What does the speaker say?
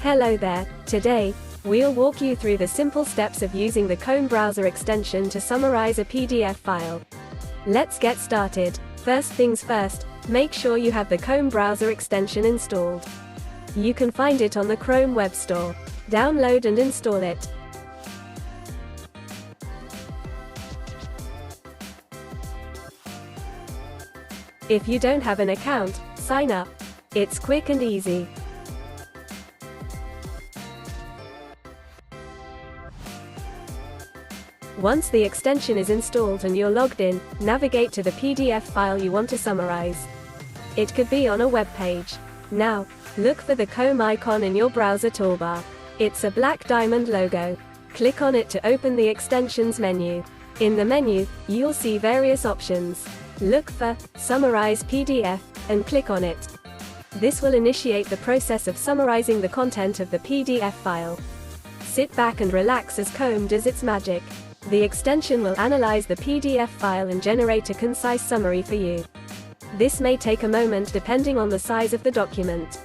Hello there. Today, we'll walk you through the simple steps of using the Kome browser extension to summarize a PDF file. Let's get started. First things first, make sure you have the Kome browser extension installed. You can find it on the Chrome Web Store. Download and install it. If you don't have an account, sign up. It's quick and easy. Once the extension is installed and you're logged in, navigate to the PDF file you want to summarize. It could be on a web page. Now, look for the Kome icon in your browser toolbar. It's a black diamond logo. Click on it to open the extensions menu. In the menu, you'll see various options. Look for Summarize PDF and click on it. This will initiate the process of summarizing the content of the PDF file. Sit back and relax as Kome does its magic. The extension will analyze the PDF file and generate a concise summary for you. This may take a moment depending on the size of the document.